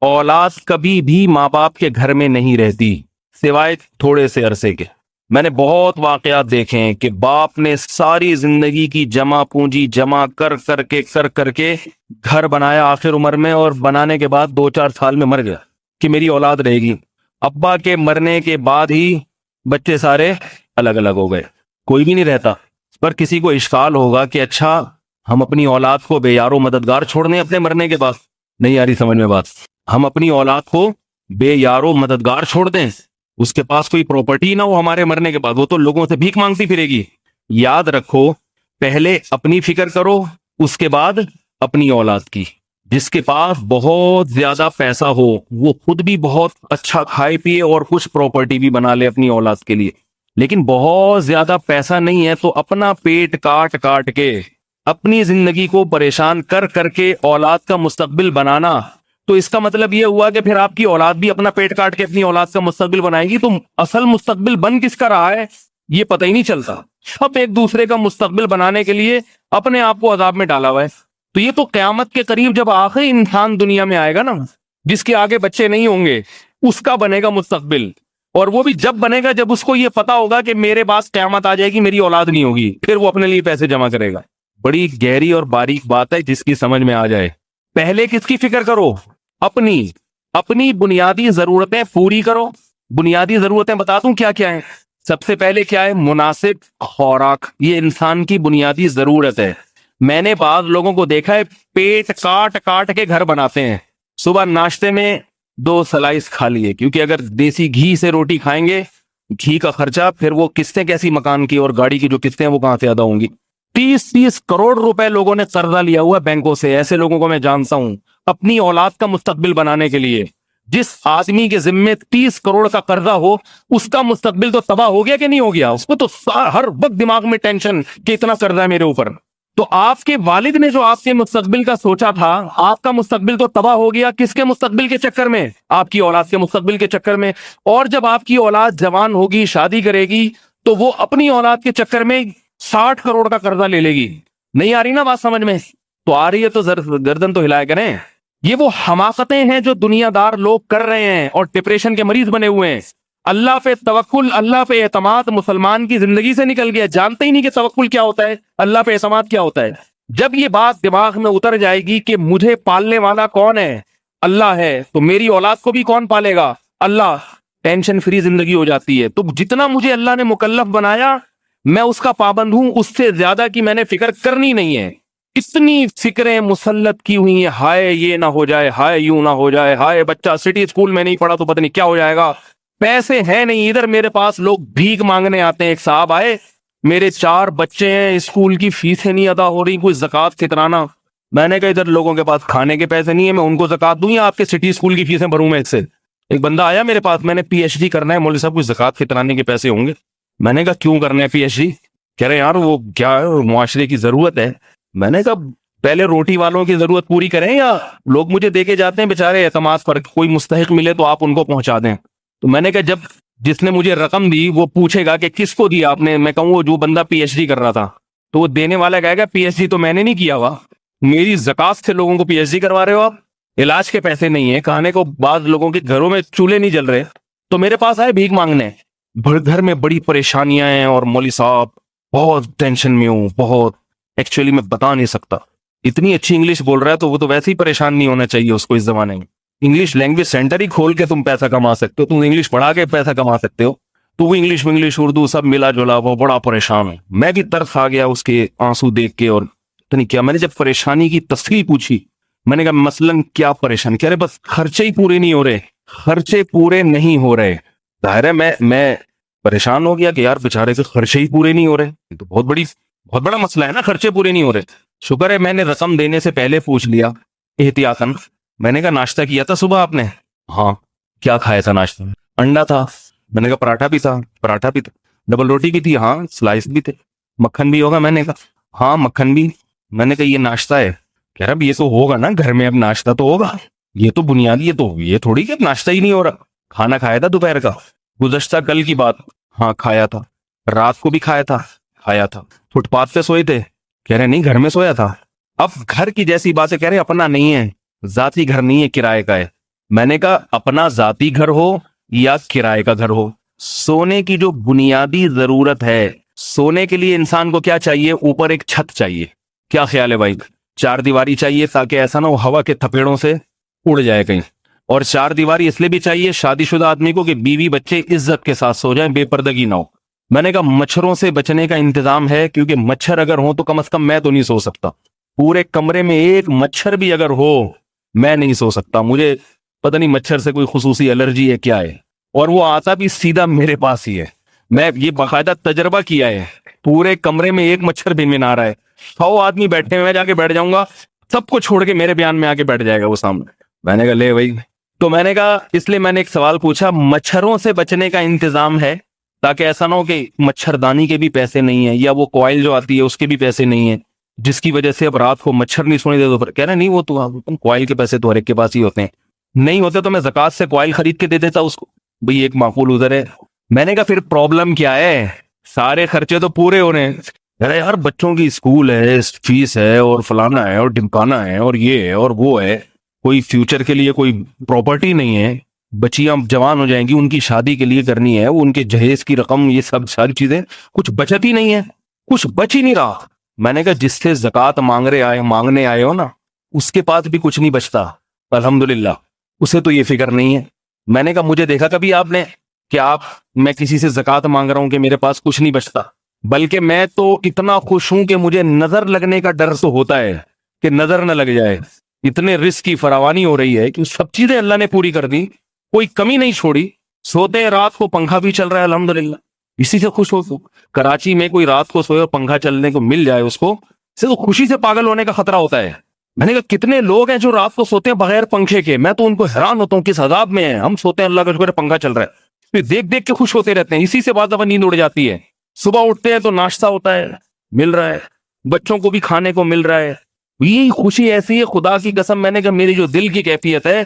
اولاد کبھی بھی ماں باپ کے گھر میں نہیں رہتی سوائے تھوڑے سے عرصے کے. میں نے بہت واقعات دیکھے ہیں کہ باپ نے ساری زندگی کی جمع پونجی جمع کر کے گھر بنایا آخر عمر میں، اور بنانے کے بعد 2-4 سال میں مر گیا کہ میری اولاد رہے گی. ابا کے مرنے کے بعد ہی بچے سارے الگ الگ ہو گئے، کوئی بھی نہیں رہتا. پر کسی کو اشکال ہوگا کہ اچھا ہم اپنی اولاد کو بے یار و مددگار چھوڑ دیں اپنے مرنے کے بعد. نہیں آ رہی سمجھ میں بات؟ ہم اپنی اولاد کو بے یار و مددگار چھوڑ دیں، اس کے پاس کوئی پراپرٹی نہ ہو ہمارے مرنے کے بعد، وہ تو لوگوں سے بھیک مانگتی پھرے گی. یاد رکھو، پہلے اپنی فکر کرو، اس کے بعد اپنی اولاد کی. جس کے پاس بہت زیادہ پیسہ ہو وہ خود بھی بہت اچھا کھائے پیے اور کچھ پراپرٹی بھی بنا لے اپنی اولاد کے لیے. لیکن بہت زیادہ پیسہ نہیں ہے تو اپنا پیٹ کاٹ کے اپنی زندگی کو پریشان کر کے اولاد کا مستقبل بنانا، تو اس کا مطلب یہ ہوا کہ پھر آپ کی اولاد بھی اپنا پیٹ کاٹ کے اپنی اولاد کا مستقبل بنائے گی. تو اصل مستقبل بن کس کا رہا ہے یہ پتہ ہی نہیں چلتا. اب ایک دوسرے کا مستقبل بنانے کے لیے اپنے آپ کو عذاب میں ڈالا ہوا ہے. تو یہ تو قیامت کے قریب جب آخری انسان دنیا میں آئے گا نا، جس کے آگے بچے نہیں ہوں گے، اس کا بنے گا مستقبل. اور وہ بھی جب بنے گا جب اس کو یہ پتا ہوگا کہ میرے پاس قیامت آ جائے گی، میری اولاد نہیں ہوگی، پھر وہ اپنے لیے پیسے جمع کرے گا. بڑی گہری اور باریک بات ہے جس کی سمجھ میں آ جائے. پہلے کس کی فکر کرو؟ اپنی بنیادی ضرورتیں پوری کرو. بنیادی ضرورتیں بتا دوں کیا کیا ہیں. سب سے پہلے کیا ہے؟ مناسب خوراک. یہ انسان کی بنیادی ضرورت ہے. میں نے بعض لوگوں کو دیکھا ہے پیٹ کاٹ کے گھر بناتے ہیں. صبح ناشتے میں 2 سلائس کھا لیے، کیونکہ اگر دیسی گھی سے روٹی کھائیں گے، گھی کا خرچہ، پھر وہ قسطیں کیسی مکان کی اور گاڑی کی جو قسطیں ہیں وہ کہاں سے ادا ہوں گی. 30 کروڑ روپے لوگوں نے قرضہ لیا ہوا بینکوں سے. ایسے لوگوں کو میں جانتا ہوں اپنی اولاد کا مستقبل بنانے کے لیے. جس آدمی کے ذمے 30 کروڑ کا قرضہ ہو، اس کا مستقبل تو تباہ ہو گیا کہ نہیں ہو گیا؟ اس کو تو ہر وقت دماغ میں ٹینشن کہ اتنا قرضہ ہے میرے اوپر. تو آپ کے والد نے جو آپ کے مستقبل کا سوچا تھا، آپ کا مستقبل تو تباہ ہو گیا. کس کے مستقبل کے چکر میں؟ آپ کی اولاد کے مستقبل کے چکر میں. اور جب آپ کی اولاد جوان ہوگی، شادی کرے گی، تو وہ اپنی اولاد کے چکر میں 60 کروڑ کا قرضہ لے لے گی. نہیں آ رہی نا بات سمجھ میں؟ تو آ رہی ہے تو گردن تو ہلایا کریں. یہ وہ حماقتیں ہیں جو دنیا دار لوگ کر رہے ہیں اور ڈپریشن کے مریض بنے ہوئے ہیں. اللہ پہ توکل، اللہ پہ اعتماد مسلمان کی زندگی سے نکل گیا. جانتے ہی نہیں کہ توکل کیا ہوتا ہے، اللہ پہ اعتماد کیا ہوتا ہے. جب یہ بات دماغ میں اتر جائے گی کہ مجھے پالنے والا کون ہے؟ اللہ ہے. تو میری اولاد کو بھی کون پالے گا؟ اللہ. ٹینشن فری زندگی ہو جاتی ہے. تو جتنا مجھے اللہ نے مکلف بنایا میں اس کا پابند ہوں، اس سے زیادہ کی میں نے فکر کرنی نہیں ہے. اتنی فکریں مسلط کی ہوئی ہیں، ہائے یہ نہ ہو جائے، ہائے یوں نہ ہو جائے، ہائے بچہ سٹی اسکول میں نہیں پڑھا تو پتہ نہیں کیا ہو جائے گا. پیسے ہیں نہیں ادھر میرے پاس، لوگ بھیک مانگنے آتے ہیں. ایک صاحب آئے، میرے 4 بچے ہیں، اسکول کی فیسیں نہیں ادا ہو رہی، کوئی زکوٰۃ فطرانہ. میں نے کہا ادھر لوگوں کے پاس کھانے کے پیسے نہیں ہیں، میں ان کو زکوٰۃ دوں یا آپ کے سٹی اسکول کی فیسیں بھروں میں اس سے؟ ایک بندہ آیا میرے پاس، میں نے پی ایچ ڈی کرنا ہے مولوی صاحب، کوئی زکوٰۃ فطرانے کے پیسے ہوں گے؟ میں نے کہا کیوں کرنا ہے پی ایچ ڈی؟ کہہ رہے یار وہ کیا ہے، معاشرے کی ضرورت ہے. میں نے کہا پہلے روٹی والوں کی ضرورت پوری کریں، یا لوگ مجھے دے کے جاتے ہیں بیچارے اعتماد پر، کوئی مستحق ملے تو آپ ان کو پہنچا دیں. تو میں نے کہا جب جس نے مجھے رقم دی وہ پوچھے گا کہ کس کو دی آپ نے، میں کہوں وہ جو بندہ پی ایچ ڈی کر رہا تھا، تو وہ دینے والا کہے گا پی ایچ ڈی تو میں نے نہیں کیا ہوا، میری زکوٰۃ سے لوگوں کو پی ایچ ڈی کروا رہے ہو آپ. علاج کے پیسے نہیں ہیں، کھانے کو بعض لوگوں کے گھروں میں چولہے نہیں جل رہے، تو میرے پاس آئے بھیک مانگنے. گھر میں بڑی پریشانیاں ہیں اور مولوی صاحب بہت ٹینشن میں ہوں، بہت. ایکچولی میں بتا نہیں سکتا. اتنی اچھی انگلش بول رہا ہے تو وہ تو ویسے ہی پریشان نہیں ہونا چاہیے اس کو اس زمانے میں. انگلش لینگویج سینٹر ہی کھول کے تم پیسہ کما سکتے ہو، تم انگلش پڑھا کے پیسہ کما سکتے ہو. تو وہ انگلش اردو سب ملا جلا وہ بڑا پریشان ہے. میں بھی ترس آ گیا اس کے آنسو دیکھ کے. اور نہیں کیا، میں نے جب پریشانی کی تفصیل پوچھی، میں نے کہا مثلاً کیا پریشان؟ کہہ رہے بس خرچے ہی پورے نہیں ہو رہے. خرچے پورے نہیں ہو رہے. ظاہر ہے میں پریشان ہو گیا کہ یار بیچارے کے خرچے ہی پورے نہیں ہو رہے. یہ تو بہت بڑا مسئلہ ہے نا، خرچے پورے نہیں ہو رہے. شکر ہے میں نے رقم دینے سے پہلے پوچھ لیا احتیاطاً. میں نے کہا ناشتہ کیا تھا صبح آپ نے؟ ہاں. کیا کھایا تھا ناشتہ میں؟ انڈا تھا. میں نے کہا پراٹھا بھی تھا؟ ڈبل روٹی بھی تھی؟ ہاں. سلائس بھی تھے؟ مکھن بھی ہوگا؟ میں نے کہا ہاں مکھن بھی. میں نے کہا یہ ناشتہ ہے؟ کہہ رہا یہ تو ہوگا نا گھر میں، اب ناشتہ تو ہوگا، یہ تو بنیادی، یہ تھوڑی کہ ناشتہ ہی نہیں ہو رہا. کھانا کھایا تھا دوپہر کا؟ گزشتہ کل کی بات. ہاں کھایا تھا. رات کو بھی کھایا تھا؟ فٹ پاتھ پہ سوئے تھے؟ کہہ رہے نہیں گھر میں سویا تھا. اب گھر کی جیسی باتیں کہہ رہے اپنا نہیں ہے، ذاتی گھر نہیں ہے، کرائے کا ہے. میں نے کہا اپنا ذاتی گھر ہو یا کرائے کا گھر ہو، سونے کی جو بنیادی ضرورت ہے، سونے کے لیے انسان کو کیا چاہیے؟ اوپر ایک چھت چاہیے. کیا خیال ہے بھائی؟ چار دیواری چاہیے تاکہ ایسا نہ ہو ہوا کے تھپیڑوں سے اڑ جائے کہیں. اور چار دیواری اس لیے بھی چاہیے شادی شدہ آدمی کو کہ بیوی بچے عزت کے ساتھ سو جائیں، بے پردگی نہ ہو. میں نے کہا مچھروں سے بچنے کا انتظام ہے، کیونکہ مچھر اگر ہوں تو کم از کم میں تو نہیں سو سکتا. پورے کمرے میں ایک مچھر بھی اگر ہو میں نہیں سو سکتا. مجھے پتہ نہیں مچھر سے کوئی خصوصی الرجی ہے کیا ہے، اور وہ آتا بھی سیدھا میرے پاس ہی ہے. میں یہ باقاعدہ تجربہ کیا ہے. پورے کمرے میں ایک مچھر بھی نہ رہا ہے، 100 آدمی بیٹھے ہوئے، میں جا کے بیٹھ جاؤں گا، سب کو چھوڑ کے میرے بیان میں آ کے بیٹھ جائے گا وہ سامنے. میں نے کہا لے بھائی. تو میں نے کہا اس لیے میں نے ایک سوال پوچھا، مچھروں سے بچنے کا انتظام ہے تاکہ ایسا نہ ہو کہ مچھردانی کے بھی پیسے نہیں ہیں، یا وہ کوائل جو آتی ہے اس کے بھی پیسے نہیں ہیں، جس کی وجہ سے اب رات کو مچھر نہیں سونے دے. تو کہہ رہے نہیں وہ تو کوائل کے پیسے تو ہر ایک کے پاس ہی ہوتے ہیں. نہیں ہوتے تو میں زکات سے کوائل خرید کے دے دیتا اس کو. بھئی ایک معقول ادھر ہے. میں نے کہا پھر پرابلم کیا ہے؟ سارے خرچے تو پورے ہو رہے ہیں. ارے یار بچوں کی اسکول ہے، فیس ہے، اور فلانا ہے، اور ڈمکانا ہے، اور یہ ہے اور وہ ہے. کوئی فیوچر کے لیے کوئی پراپرٹی نہیں ہے. بچیاں جوان ہو جائیں گی، ان کی شادی کے لیے کرنی ہے، وہ ان کے جہیز کی رقم، یہ سب ساری چیزیں، کچھ بچت ہی نہیں ہے، کچھ بچ ہی نہیں رہا. میں نے کہا جس سے زکات مانگنے آئے ہو نا، اس کے پاس بھی کچھ نہیں بچتا الحمدللہ، اسے تو یہ فکر نہیں ہے. میں نے کہا مجھے دیکھا کبھی آپ نے کہ میں کسی سے زکات مانگ رہا ہوں کہ میرے پاس کچھ نہیں بچتا؟ بلکہ میں تو اتنا خوش ہوں کہ مجھے نظر لگنے کا ڈر تو ہوتا ہے کہ نظر نہ لگ جائے. اتنے رزق کی فراوانی ہو رہی ہے کہ سب چیزیں اللہ نے پوری کر دی، کوئی کمی نہیں چھوڑی. سوتے ہیں رات کو پنکھا بھی چل رہا ہے الحمدللہ، اسی سے خوش ہو. کراچی میں کوئی رات کو سوئے اور پنکھا چلنے کو مل جائے اس کو، اسے تو خوشی سے پاگل ہونے کا خطرہ ہوتا ہے. میں نے کہا کتنے لوگ ہیں جو رات کو سوتے ہیں بغیر پنکھے کے، میں تو ان کو حیران ہوتا ہوں کس عذاب میں ہیں. ہم سوتے ہیں اللہ کا شکر پنکھا چل رہا ہے، پھر دیکھ دیکھ کے خوش ہوتے رہتے ہیں. اسی سے بعض دفعہ نیند اڑ جاتی ہے. صبح اٹھتے ہیں تو ناشتہ ہوتا ہے، مل رہا ہے، بچوں کو بھی کھانے کو مل رہا ہے. یہ خوشی ایسی ہے خدا کی قسم. میں نے کہا میری جو دل کی کیفیت ہے،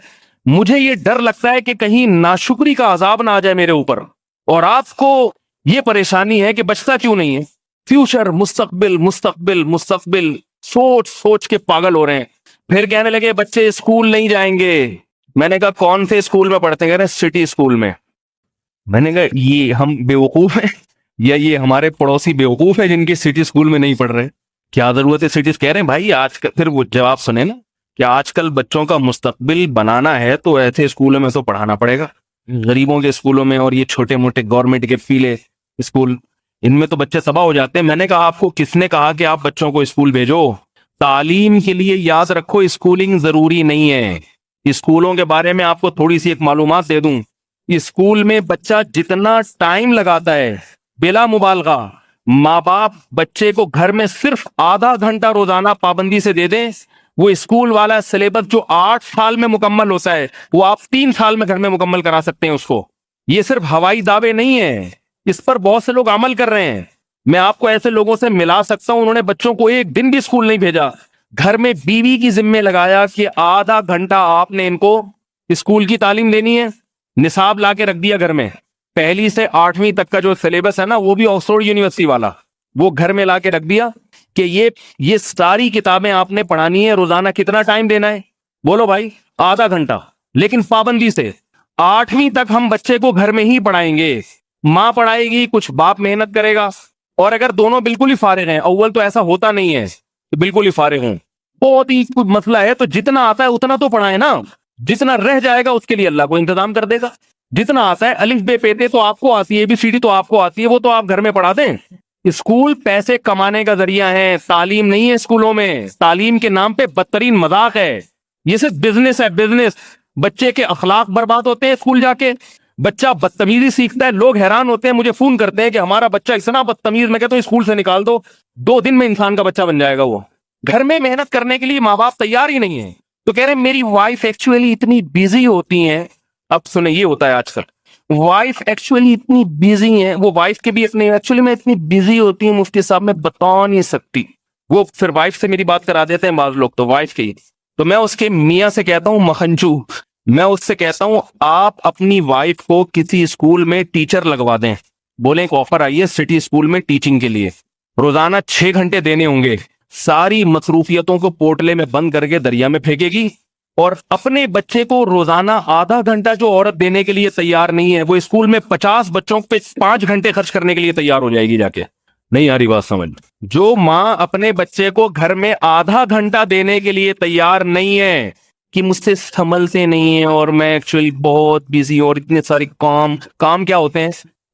مجھے یہ ڈر لگتا ہے کہ کہیں ناشکری کا عذاب نہ آ جائے میرے اوپر. اور آپ کو یہ پریشانی ہے کہ بچتا کیوں نہیں ہے. فیوچر، مستقبل مستقبل مستقبل، سوچ سوچ کے پاگل ہو رہے ہیں. پھر کہنے لگے بچے اسکول نہیں جائیں گے. میں نے کہا کون سے اسکول میں پڑھتے ہیں؟ کہہ رہے سٹی اسکول میں. میں نے کہا یہ ہم بیوقوف ہیں یا یہ ہمارے پڑوسی بیوقوف ہیں جن کے سٹی اسکول میں نہیں پڑھ رہے؟ کیا ضرورت ہے سٹی؟ کہہ رہے ہیں بھائی آج کل، پھر وہ جواب سنیں نا کہ آج کل بچوں کا مستقبل بنانا ہے تو ایسے اسکولوں میں تو پڑھانا پڑے گا. غریبوں کے اسکولوں میں اور یہ چھوٹے موٹے گورنمنٹ کے فیلے اسکول، ان میں تو بچے تباہ ہو جاتے ہیں. میں نے کہا آپ کو کس نے کہا کہ آپ بچوں کو اسکول بھیجو؟ تعلیم کے لیے یاد رکھو اسکولنگ ضروری نہیں ہے. اسکولوں کے بارے میں آپ کو تھوڑی سی ایک معلومات دے دوں. اسکول میں بچہ جتنا ٹائم لگاتا ہے بلا مبالغہ، ماں باپ بچے کو گھر میں صرف آدھا گھنٹہ روزانہ پابندی سے دے دیں، وہ اسکول والا سلیبس جو 8 سال میں مکمل ہوتا ہے وہ آپ 3 سال میں گھر میں مکمل کرا سکتے ہیں اس کو. یہ صرف ہوائی دعوے نہیں ہیں، اس پر بہت سے لوگ عمل کر رہے ہیں. میں آپ کو ایسے لوگوں سے ملا سکتا ہوں انہوں نے بچوں کو ایک دن بھی اسکول نہیں بھیجا، گھر میں بیوی کی ذمہ لگایا کہ آدھا گھنٹہ آپ نے ان کو اسکول کی تعلیم دینی ہے. نصاب لا کے رکھ دیا گھر میں، 1 سے 8ویں تک کا جو سلیبس ہے نا، وہ بھی آکسفورڈ یونیورسٹی والا، وہ گھر میں لا کے رکھ دیا کہ یہ ساری کتابیں آپ نے پڑھانی ہے. روزانہ کتنا ٹائم دینا ہے؟ بولو بھائی، آدھا گھنٹہ، لیکن پابندی سے. 8ویں تک ہم بچے کو گھر میں ہی پڑھائیں گے، ماں پڑھائے گی، کچھ باپ محنت کرے گا. اور اگر دونوں بالکل ہی فارغ ہیں، اول تو ایسا ہوتا نہیں ہے کہ بالکل ہی فارغ ہوں، بہت ہی کوئی مسئلہ ہے، تو جتنا آتا ہے اتنا تو پڑھائیں نا. جتنا رہ جائے گا اس کے لیے اللہ کو انتظام کر دے گا. جتنا آتا ہے الف بے پیتے تو آپ کو آتی ہے، ABCD تو آپ کو آتی ہے، وہ تو آپ گھر میں پڑھا دیں. اسکول پیسے کمانے کا ذریعہ ہے، تعلیم نہیں ہے. اسکولوں میں تعلیم کے نام پہ بدترین مذاق ہے. یہ صرف بزنس ہے، بزنس. بچے کے اخلاق برباد ہوتے ہیں اسکول جا کے، بچہ بدتمیزی سیکھتا ہے. لوگ حیران ہوتے ہیں، مجھے فون کرتے ہیں کہ ہمارا بچہ اتنا بدتمیز. میں کہتا ہوں اسکول سے نکال دو، 2 دن میں انسان کا بچہ بن جائے گا. وہ گھر میں محنت کرنے کے لیے ماں باپ تیار ہی نہیں ہے. تو کہہ رہے ہیں میری وائف ایکچولی اتنی بیزی ہوتی ہیں. اب سنیں، یہ ہوتا ہے آج کل، وائف ایکچولی اتنی بیزی ہیں، وہ وائف کے بھی اپنے ایکچولی میں اتنی بیزی ہوتی ہیں مفتی صاحب میں بتا نہیں سکتی. وہ پھر وائف سے میری بات کرا دیتے ہیں بعض لوگ، تو وائف کی. تو میں اس کے میاں سے کہتا ہوں مکھنچو، میں اس سے کہتا ہوں آپ اپنی وائف کو کسی اسکول میں ٹیچر لگوا دیں. بولیں ایک آفر آئی ہے سٹی اسکول میں ٹیچنگ کے لیے، روزانہ 6 گھنٹے دینے ہوں گے. ساری مصروفیتوں کو پورٹلے میں بند کر کے دریا میں پھینکے گی، اور اپنے بچے کو روزانہ آدھا گھنٹہ جو عورت دینے کے لیے تیار نہیں ہے، وہ اسکول میں 50 بچوں پہ 5 گھنٹے خرچ کرنے کے لیے تیار ہو جائے گی جا کے. نہیں آ رہی بات سمجھ؟ جو ماں اپنے بچے کو گھر میں آدھا گھنٹہ دینے کے لیے تیار نہیں ہے کہ مجھ سے سنبھلتے نہیں ہیں اور میں ایکچولی بہت بزی اور اتنے سارے کام کیا ہوتے ہیں،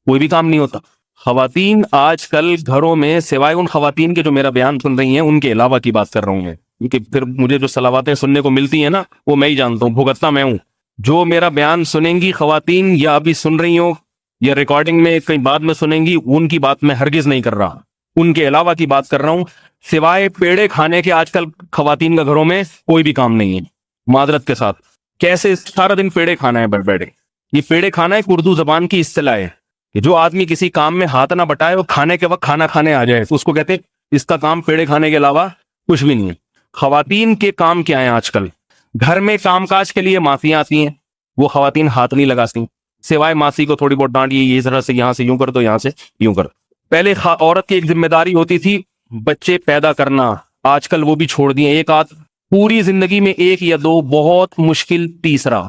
کوئی بھی کام نہیں ہوتا. خواتین آج کل گھروں میں، سوائے ان خواتین کے جو میرا بیان سن رہی ہیں، ان کے علاوہ کی بات کر رہا ہوں میں، کیونکہ پھر مجھے جو صلواتیں سننے کو ملتی ہیں نا، وہ میں ہی جانتا ہوں، بھگتتا میں ہوں. جو میرا بیان سنیں گی خواتین، یا ابھی سن رہی ہوں یا ریکارڈنگ میں کئی بعد میں سنیں گی، ان کی بات میں ہرگز نہیں کر رہا، ان کے علاوہ کی بات کر رہا ہوں. سوائے پیڑے کھانے کے آج کل خواتین کا گھروں میں کوئی بھی کام نہیں ہے. معذرت کے ساتھ، کیسے سارا دن پیڑے کھانا ہے بیٹھ بیٹھے. یہ پیڑے کھانا ایک اردو زبان کی اصطلاح ہے کہ جو آدمی کسی کام میں ہاتھ نہ بٹائے، وہ کھانے کے وقت کھانا کھانے آ جائے، تو اس کو کہتے ہیں اس کا کام پیڑے کھانے کے علاوہ کچھ بھی نہیں ہے. خواتین کے کام کیا ہیں آج کل؟ گھر میں کام کاج کے لیے ماسیاں آتی ہیں، وہ خواتین ہاتھ نہیں لگاتی، سوائے ماسی کو تھوڑی بہت ڈانٹیے، یہ طرح سے یہاں سے یوں کر دو، یہاں سے یوں کر. پہلے عورت کی ایک ذمہ داری ہوتی تھی بچے پیدا کرنا، آج کل وہ بھی چھوڑ دیے. ایک آدھ پوری زندگی میں 1 یا 2، بہت مشکل تیسرا،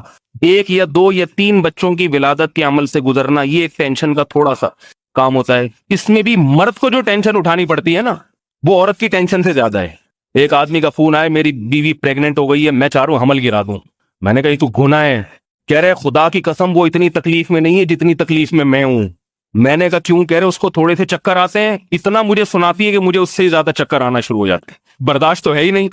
1 یا 2 یا 3 بچوں کی ولادت کے عمل سے گزرنا، یہ ایک ٹینشن کا تھوڑا سا کام ہوتا ہے. اس میں بھی مرد کو جو ٹینشن اٹھانی پڑتی ہے نا، وہ عورت کی ٹینشن سے زیادہ ہے. ایک آدمی کا فون آئے، میری بیوی پریگننٹ ہو گئی ہے، میں چاہ رہا ہوں حمل گرا دوں. میں نے کہا تو گناہ ہے. کہہ رہے خدا کی قسم وہ اتنی تکلیف میں نہیں ہے جتنی تکلیف میں ہوں. میں نے کہا کیوں؟ کہہ رہے اس کو تھوڑے سے چکر آتے ہیں، اتنا مجھے سناتی ہے کہ مجھے اس سے زیادہ چکر آنا شروع ہو جاتے ہیں، برداشت تو ہے ہی نہیں.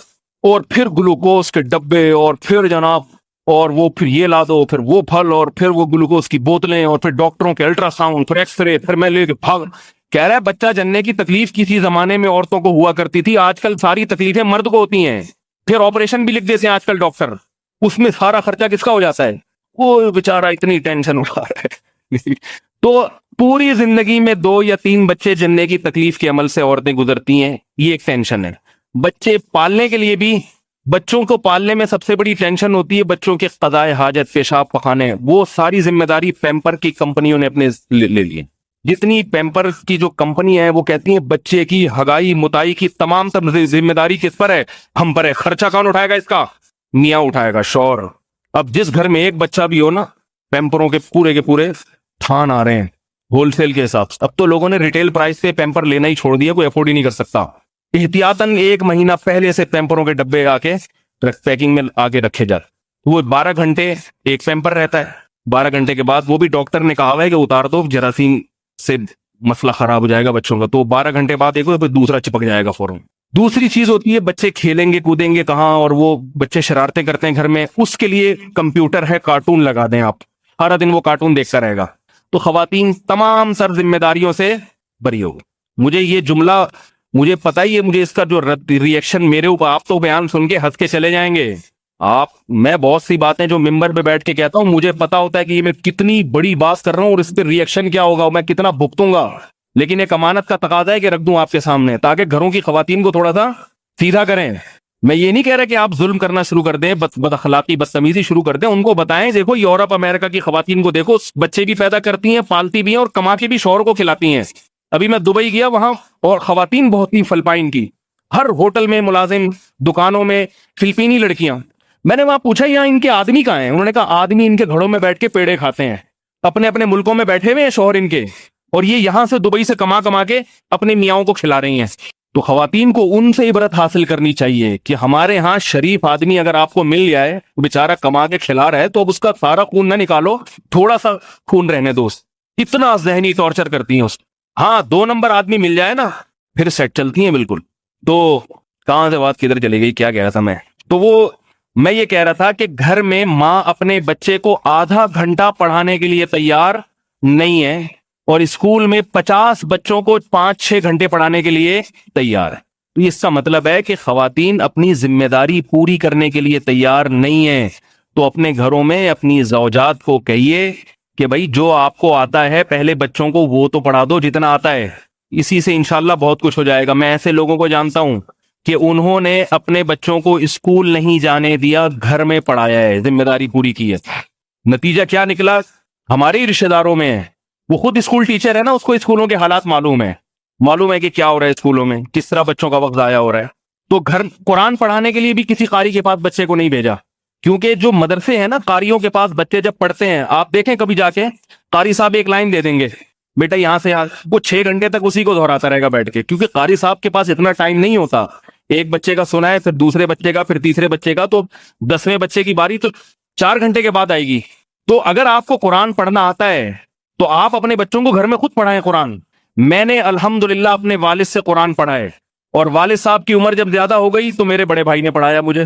اور پھر گلوکوز کے ڈبے، اور پھر جناب، اور وہ پھر یہ لا دو، پھر وہ پھل، اور پھر وہ گلوکوز کی بوتلیں، اور پھر ڈاکٹروں کے الٹرا ساؤنڈ، پھر ایکس رے، پھر میں لے کے بھاگ. کہہ رہا ہے بچہ جننے کی تکلیف کسی زمانے میں عورتوں کو ہوا کرتی تھی، آج کل ساری تکلیفیں مرد کو ہوتی ہیں. پھر آپریشن بھی لکھ دیتے ہیں آج کل ڈاکٹر، اس میں سارا خرچہ کس کا ہو جاتا ہے؟ وہ بیچارہ اتنی ٹینشن اٹھا رہا ہے. تو پوری زندگی میں 2 یا 3 بچے جننے کی تکلیف کے عمل سے عورتیں گزرتی ہیں، یہ ایک ٹینشن ہے. بچے پالنے کے لیے بھی، بچوں کو پالنے میں سب سے بڑی ٹینشن ہوتی ہے بچوں کے قضائے حاجت، پیشاب پخانے. وہ ساری ذمہ داری پیمپر کی کمپنیوں نے اپنے لے لی. جتنی پیمپر کی جو کمپنی ہے وہ کہتی ہیں بچے کی ہگائی متائی کی تمام ذمہ داری کس پر ہے؟ ہم پر ہے. خرچہ کون اٹھائے گا اس کا؟ میاں اٹھائے گا، شوہر. اب جس گھر میں ایک بچہ بھی ہو نا، پیمپروں کے پورے تھان آ رہے ہیں ہول سیل کے حساب سے. اب تو لوگوں نے ریٹیل پرائس پہ پیمپر لینا ہی چھوڑ دیا، کوئی افورڈ ہی نہیں کر سکتا. احتیاطاً 1 مہینہ پہلے سے پیمپروں کے ڈبے آ کے پیکنگ میں آگے رکھے جاتے. وہ 12 گھنٹے ایک پیمپر رہتا ہے. 12 گھنٹے کے بعد وہ بھی ڈاکٹر نے کہا ہوا ہے کہ اتار دو، جراثیم سے مسئلہ خراب ہو جائے گا بچوں کا. تو 12 گھنٹے بعد ایک پھر دوسرا چپک جائے گا فوراً. دوسری چیز ہوتی ہے بچے کھیلیں گے کودیں گے کہاں، اور وہ بچے شرارتیں کرتے ہیں گھر میں، اس کے لیے کمپیوٹر ہے، کارٹون لگا دیں آپ، سارا دن وہ کارٹون دیکھتا رہے گا. تو خواتین تمام سر ذمہ داریوں سے بری ہوگی. مجھے یہ جملہ، مجھے پتہ ہی ہے، مجھے اس کا جو ریئیکشن میرے اوپر، آپ تو بیان سن کے ہنس کے چلے جائیں گے. میں بہت سی باتیں جو ممبر پہ بیٹھ کے کہتا ہوں، مجھے پتا ہوتا ہے کہ یہ میں کتنی بڑی بات کر رہا ہوں اور اس پہ ریئیکشن کیا ہوگا، میں کتنا بھگتوں گا. لیکن ایک امانت کا تقاضا ہے کہ رکھ دوں آپ کے سامنے، تاکہ گھروں کی خواتین کو تھوڑا سا سیدھا کریں. میں یہ نہیں کہہ رہا کہ آپ ظلم کرنا شروع کر دیں، بد اخلاقی بدتمیزی شروع کر دیں. ان کو بتائیں دیکھو یورپ امریکہ کی خواتین کو دیکھو، بچے بھی پیدا کرتی ہیں، پالتی بھی ہیں، اور کما کے بھی شوہر کو کھلاتی ہیں. ابھی میں دبئی گیا، وہاں اور خواتین بہت ہی فلپائن کی، ہر ہوٹل میں ملازم، دکانوں میں فلپینی لڑکیاں. میں نے وہاں پوچھا یہاں ان کے آدمی کہاں ہیں؟ انہوں نے کہا آدمی ان کے گھروں میں بیٹھ کے پیڑے کھاتے ہیں، اپنے اپنے ملکوں میں بیٹھے ہوئے ہیں شوہر ان کے، اور یہ یہاں سے دبئی سے کما کے اپنے میاؤں کو کھلا رہی ہیں. تو خواتین کو ان سے عبرت حاصل کرنی چاہیے کہ ہمارے ہاں شریف آدمی اگر آپ کو مل جائے، وہ بیچارہ کما کے کھلا رہا ہے، تو اب اس کا سارا خون نہ نکالو، تھوڑا سا خون رہنے دو. اتنا ذہنی ٹارچر کرتی ہیں اس. ہاں 2 نمبر آدمی مل جائے نا، پھر سیٹ چلتی ہیں بالکل. تو کہاں سے بات کدھر چلی گئی، کیا کہہ رہا تھا میں یہ کہہ رہا تھا کہ گھر میں ماں اپنے بچے کو آدھا گھنٹہ پڑھانے کے لیے تیار نہیں ہے، اور اسکول میں 50 بچوں کو 5-6 گھنٹے پڑھانے کے لیے تیار ہے. تو اس کا مطلب ہے کہ خواتین اپنی ذمہ داری پوری کرنے کے لیے تیار نہیں ہیں. تو اپنے گھروں میں اپنی زوجات کو کہیے کہ بھائی جو آپ کو آتا ہے پہلے بچوں کو وہ تو پڑھا دو جتنا آتا ہے، اسی سے انشاءاللہ بہت کچھ ہو جائے گا. میں ایسے لوگوں کو جانتا ہوں کہ انہوں نے اپنے بچوں کو اسکول نہیں جانے دیا، گھر میں پڑھایا ہے، ذمہ داری پوری کی ہے. نتیجہ کیا نکلا؟ ہمارے رشتہ داروں میں ہے، وہ خود اسکول ٹیچر ہے نا، اس کو اسکولوں کے حالات معلوم ہے کہ کیا ہو رہا ہے اسکولوں میں، کس طرح بچوں کا وقت ضائع ہو رہا ہے. تو گھر قرآن پڑھانے کے لیے بھی کسی قاری کے پاس بچے کو نہیں بھیجا، کیونکہ جو مدرسے ہیں نا قاریوں کے پاس بچے جب پڑھتے ہیں، آپ دیکھیں کبھی جا کے، قاری صاحب ایک لائن دے دیں گے، بیٹا یہاں سے وہ 6 گھنٹے تک اسی کو دہراتا رہے گا بیٹھ کے، کیونکہ قاری صاحب کے پاس اتنا ٹائم نہیں ہوتا. ایک بچے کا سنا ہے، پھر دوسرے بچے کا، پھر تیسرے بچے کا، تو 10ویں بچے کی باری تو 4 گھنٹے کے بعد آئے گی. تو اگر آپ کو قرآن پڑھنا آتا ہے تو آپ اپنے بچوں کو گھر میں خود پڑھائیں قرآن. میں نے الحمدللہ اپنے والد سے قرآن پڑھا ہے، اور والد صاحب کی عمر جب زیادہ ہو گئی تو میرے بڑے بھائی نے پڑھایا مجھے.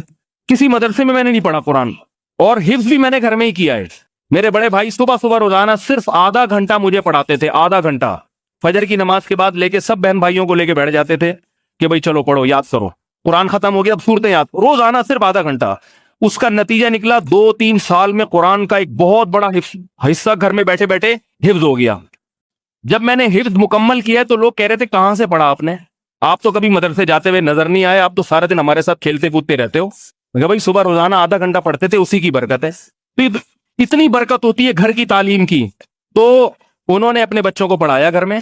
کسی مدرسے میں نے نہیں پڑھا قرآن، اور حفظ بھی میں نے گھر میں ہی کیا ہے. میرے بڑے بھائی صبح صبح روزانہ صرف آدھا گھنٹہ مجھے پڑھاتے تھے، آدھا گھنٹہ فجر کی نماز کے بعد لے کے سب بہن بھائیوں کو لے کے بیٹھ جاتے تھے کہ بھائی چلو پڑھو، یاد کرو، قرآن ختم ہو گیا اب صورتیں یاد، روزانہ صرف آدھا گھنٹہ. اس کا نتیجہ نکلا 2-3 سال میں قرآن کا ایک بہت بڑا حصہ گھر میں بیٹھے بیٹھے حفظ ہو گیا. جب میں نے حفظ مکمل کیا تو لوگ کہہ رہے تھے کہاں سے پڑھا آپ نے، آپ تو کبھی مدرسے جاتے ہوئے نظر نہیں آئے، آپ تو سارے دن ہمارے ساتھ کھیلتے کودتے رہتے ہو. میں کہا بھائی صبح روزانہ آدھا گھنٹہ پڑھتے تھے، اسی کی برکت ہے. تو اتنی برکت ہوتی ہے گھر کی تعلیم کی. تو انہوں نے اپنے بچوں کو پڑھایا گھر میں.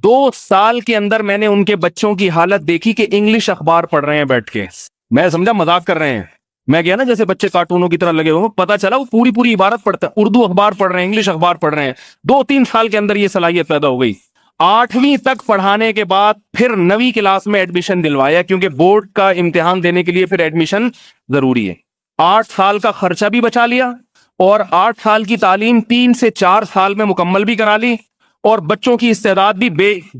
2 سال کے اندر میں نے ان کے بچوں کی حالت دیکھی کہ انگلش اخبار پڑھ رہے ہیں بیٹھ کے. میں سمجھا مذاق کر رہے ہیں. میں گیا نا جیسے بچے کارٹونوں کی طرح لگے ہو، پتا چلا وہ پوری عبارت پڑھتا ہے، اردو اخبار پڑھ رہے ہیں، انگلش اخبار پڑھ رہے ہیں. 2-3 سال کے اندر یہ صلاحیت پیدا ہو گئی. 8ویں تک پڑھانے کے بعد پھر 9ویں کلاس میں ایڈمیشن دلوایا، کیونکہ بورڈ کا امتحان دینے کے لیے پھر ایڈمیشن ضروری ہے. 8 سال کا خرچہ بھی بچا لیا، اور 8 سال کی تعلیم 3 سے 4 سال میں مکمل بھی کرا لی. اور بچوں کی استعداد بھی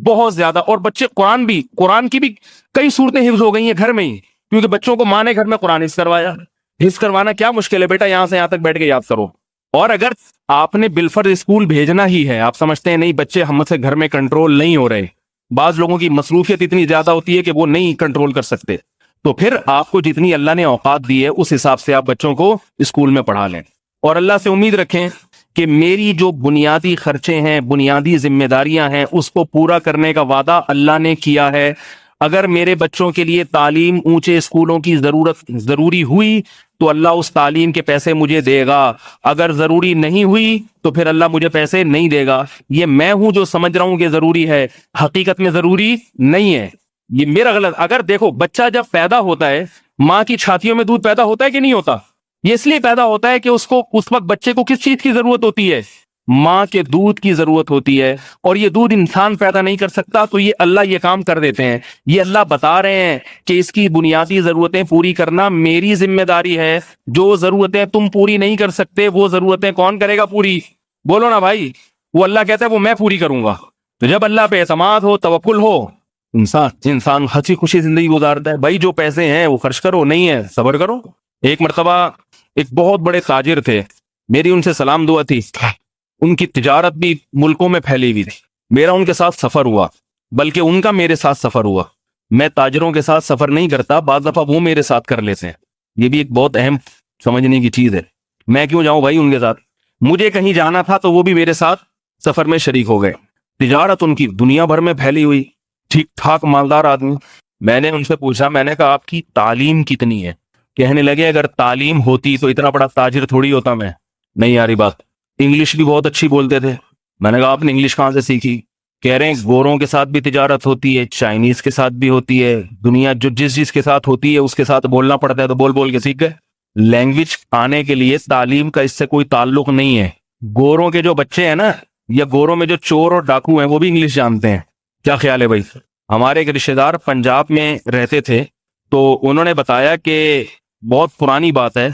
بہت زیادہ، اور بچے قرآن کی بھی کئی صورتیں حفظ ہو گئی ہیں گھر میں ہی، کیونکہ بچوں کو ماں نے گھر میں قرآن حفظ کروایا. حفظ کروانا کیا مشکل ہے بیٹا، یہاں سے یہاں تک بیٹھ کے یاد کرو. اور اگر آپ نے بالفرض اسکول بھیجنا ہی ہے، آپ سمجھتے ہیں نہیں بچے ہم سے گھر میں کنٹرول نہیں ہو رہے، بعض لوگوں کی مصروفیت اتنی زیادہ ہوتی ہے کہ وہ نہیں کنٹرول کر سکتے، تو پھر آپ کو جتنی اللہ نے اوقات دی ہے اس حساب سے آپ بچوں کو اسکول میں پڑھا لیں. اور اللہ سے امید رکھیں کہ میری جو بنیادی خرچے ہیں، بنیادی ذمہ داریاں ہیں، اس کو پورا کرنے کا وعدہ اللہ نے کیا ہے. اگر میرے بچوں کے لیے تعلیم اونچے اسکولوں کی ضروری ہوئی تو اللہ اس تعلیم کے پیسے مجھے دے گا، اگر ضروری نہیں ہوئی تو پھر اللہ مجھے پیسے نہیں دے گا. یہ میں ہوں جو سمجھ رہا ہوں کہ ضروری ہے، حقیقت میں ضروری نہیں ہے، یہ میرا غلط. اگر دیکھو بچہ جب پیدا ہوتا ہے، ماں کی چھاتیوں میں دودھ پیدا ہوتا ہے کہ نہیں ہوتا؟ یہ اس لیے پیدا ہوتا ہے کہ اس وقت بچے کو کس چیز کی ضرورت ہوتی ہے؟ ماں کے دودھ کی ضرورت ہوتی ہے، اور یہ دودھ انسان پیدا نہیں کر سکتا. تو یہ اللہ یہ کام کر دیتے ہیں. یہ اللہ بتا رہے ہیں کہ اس کی بنیادی ضرورتیں پوری کرنا میری ذمہ داری ہے. جو ضرورتیں تم پوری نہیں کر سکتے وہ ضرورتیں کون کرے گا پوری؟ بولو نا بھائی. وہ اللہ کہتا ہے وہ میں پوری کروں گا. تو جب اللہ پہ اعتماد ہو، توکل ہو، انسان ہنسی خوشی زندگی گزارتا ہے. بھائی جو پیسے ہیں وہ خرچ کرو، نہیں ہے صبر کرو. ایک مرتبہ ایک بہت بڑے تاجر تھے، میری ان سے سلام دعا تھی. ان کی تجارت بھی ملکوں میں پھیلی ہوئی تھی. میرا ان کے ساتھ سفر ہوا، بلکہ ان کا میرے ساتھ سفر ہوا. میں تاجروں کے ساتھ سفر نہیں کرتا، بعض دفعہ وہ میرے ساتھ کر لیتے ہیں. یہ بھی ایک بہت اہم سمجھنے کی چیز ہے. میں کیوں جاؤں بھائی ان کے ساتھ؟ مجھے کہیں جانا تھا تو وہ بھی میرے ساتھ سفر میں شریک ہو گئے. تجارت ان کی دنیا بھر میں پھیلی ہوئی، ٹھیک ٹھاک مالدار آدمی. میں نے ان سے پوچھا، میں نے کہا آپ کی تعلیم کتنی ہے؟ کہنے لگے اگر تعلیم ہوتی تو اتنا بڑا تاجر تھوڑی ہوتا میں. نہیں یاری بات. انگلش بھی بہت اچھی بولتے تھے. میں نے کہا آپ نے انگلش کہاں سے سیکھی؟ کہہ رہے ہیں گوروں کے ساتھ بھی تجارت ہوتی ہے، چائنیز کے ساتھ بھی ہوتی ہے، دنیا جو جس کے ساتھ ہوتی ہے اس کے ساتھ بولنا پڑتا ہے، تو بول بول کے سیکھ گئے. لینگویج آنے کے لیے تعلیم کا اس سے کوئی تعلق نہیں ہے. گوروں کے جو بچے ہیں نا، یا گوروں میں جو چور اور ڈاکو ہیں، وہ بھی انگلش جانتے ہیں. کیا خیال ہے بھائی؟ ہمارے ایک رشتے دار پنجاب میں رہتے تھے، تو انہوں نے بتایا کہ بہت پرانی بات ہے،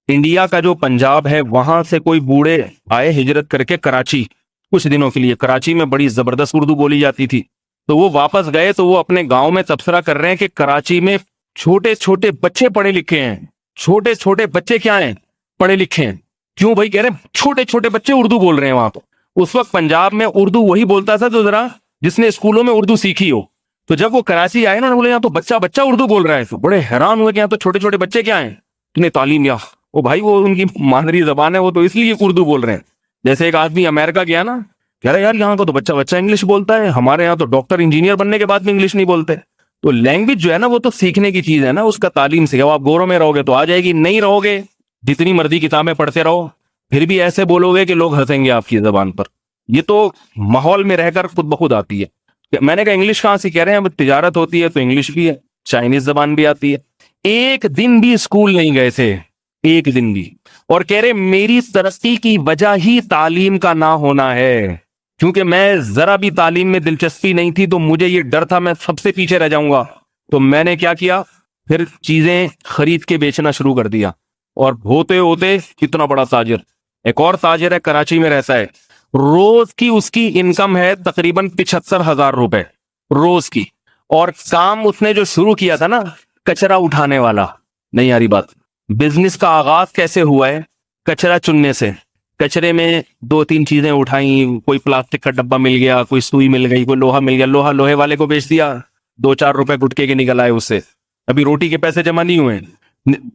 انڈیا کا جو پنجاب ہے وہاں سے کوئی بوڑھے آئے ہجرت کر کے کراچی کچھ دنوں کے لیے. کراچی میں بڑی زبردست اردو بولی جاتی تھی. تو وہ واپس گئے تو وہ اپنے گاؤں میں تبصرہ کر رہے ہیں کہ کراچی میں چھوٹے چھوٹے بچے پڑھے لکھے ہیں. چھوٹے چھوٹے بچے کیا ہیں؟ پڑھے لکھے ہیں. کیوں بھائی؟ کہہ رہے ہیں چھوٹے چھوٹے بچے اردو بول رہے ہیں وہاں. اس وقت پنجاب میں اردو وہی بولتا تھا تو ذرا جس نے اسکولوں میں اردو سیکھی ہو. تو جب وہ کراچی آئے نا، بولے یہاں تو بچہ بچہ اردو بول رہا ہے. تو بڑے حیران ہوئے کہ یہاں تو چھوٹے چھوٹے بچے کیا ہیں، اتنے تعلیم یافتہ. وہ بھائی وہ ان کی مادری زبان ہے، وہ تو اس لیے اردو بول رہے ہیں. جیسے ایک آدمی امریکہ گیا نا، کہہ رہا یار یہاں کا تو بچہ بچہ انگلش بولتا ہے، ہمارے یہاں تو ڈاکٹر انجینئر بننے کے بعد بھی انگلش نہیں بولتے. تو لینگویج جو ہے نا وہ تو سیکھنے کی چیز ہے نا، اس کا تعلیم سے. آپ گوروں میں رہو گے تو آ جائے گی، نہیں رہو گے جتنی مرضی کتابیں پڑھتے رہو پھر بھی ایسے بولو گے کہ لوگ ہنسیں گے آپ کی زبان پر. یہ تو ماحول میں رہ کر خود بخود آتی ہے. میں نے کہا انگلش کہاں سے؟ کہہ رہے ہیں اب تجارت ہوتی ہے تو انگلش بھی ہے، چائنیز زبان بھی آتی ہے. ایک دن بھی اسکول نہیں گئے تھے، ایک دن بھی. اور کہہ رہے میری ترقی کی وجہ ہی تعلیم کا نہ ہونا ہے, کیونکہ میں ذرا بھی تعلیم میں دلچسپی نہیں تھی تو مجھے یہ ڈر تھا میں سب سے پیچھے رہ جاؤں گا. تو میں نے کیا کیا, پھر چیزیں خرید کے بیچنا شروع کر دیا, اور ہوتے ہوتے کتنا بڑا تاجر. ایک اور تاجر ہے, کراچی میں رہتا ہے, روز کی اس کی انکم ہے تقریباً 75,000 روپے روز کی. اور کام اس نے جو شروع کیا تھا نا, کچرا اٹھانے والا, نہیں یاری بات, بزنس کا آغاز کیسے ہوا ہے, کچرا چننے سے. کچرے میں 2-3 چیزیں اٹھائیں, کوئی پلاسٹک کا ڈبہ مل گیا, کوئی سوئی مل گئی, کوئی لوہا مل گیا, لوہے والے کو بیچ دیا, 2-4 روپے گٹکے کے نکل آئے اس سے. ابھی روٹی کے پیسے جمع نہیں ہوئے,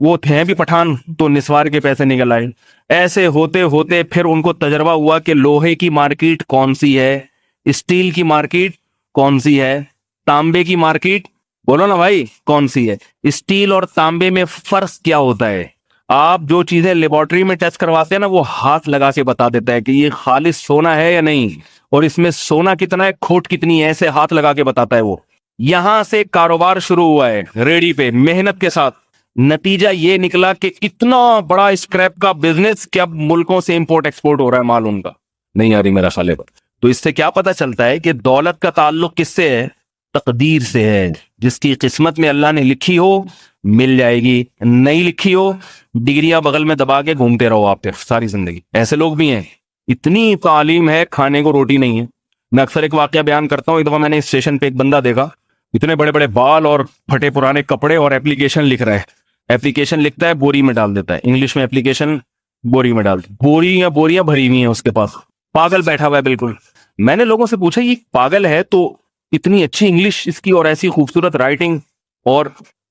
وہ تھے بھی پٹھان تو نسوار کے پیسے نکل آئے. ایسے ہوتے ہوتے پھر ان کو تجربہ ہوا کہ لوہے کی مارکیٹ کون سی ہے, اسٹیل کی مارکیٹ کون سی ہے, تانبے کی مارکیٹ بولو نا بھائی کون سی ہے. اسٹیل اور تانبے میں فرق کیا ہوتا ہے؟ آپ جو چیزیں لیبارٹری میں ٹیسٹ کرواتے ہیں نا, وہ ہاتھ لگا کے بتا دیتا ہے کہ یہ خالص سونا ہے یا نہیں, اور اس میں سونا کتنا ہے, کھوٹ کتنی ہے, ایسے ہاتھ لگا کے بتاتا ہے وہ. یہاں سے کاروبار شروع ہوا ہے ریڈی پہ محنت کے ساتھ. نتیجہ یہ نکلا کہ اتنا بڑا اسکریپ کا بزنس کہ اب ملکوں سے امپورٹ ایکسپورٹ ہو رہا ہے مال ان کا. نہیں آ رہی میرا خالے پر. تو اس سے کیا پتا چلتا ہے کہ دولت کا تعلق کس سے ہے؟ تقدیر سے ہے. جس کی قسمت میں اللہ نے لکھی ہو مل جائے گی, نہیں لکھی ہو ڈگریاں بغل میں دبا کے گھومتے رہو آپ پہ ساری زندگی. ایسے لوگ بھی ہیں, اتنی تعلیم ہے کھانے کو روٹی نہیں ہے. میں اکثر ایک واقعہ بیان کرتا ہوں. ایک دفعہ میں نے اسٹیشن پہ ایک بندہ دیکھا, اتنے بڑے بڑے بال اور پھٹے پرانے کپڑے, اور ایپلیکیشن لکھ رہا ہے. ایپلیکیشن لکھتا ہے, بوری میں ڈال دیتا ہے, انگلش میں ایپلیکیشن بوری میں ڈال دیتا, بوریاں بھری ہوئی ہیں اس کے پاس. پاگل بیٹھا ہوا ہے بالکل. میں نے لوگوں سے پوچھا یہ پاگل ہے تو اتنی اچھی انگلش اس کی اور ایسی خوبصورت رائٹنگ, اور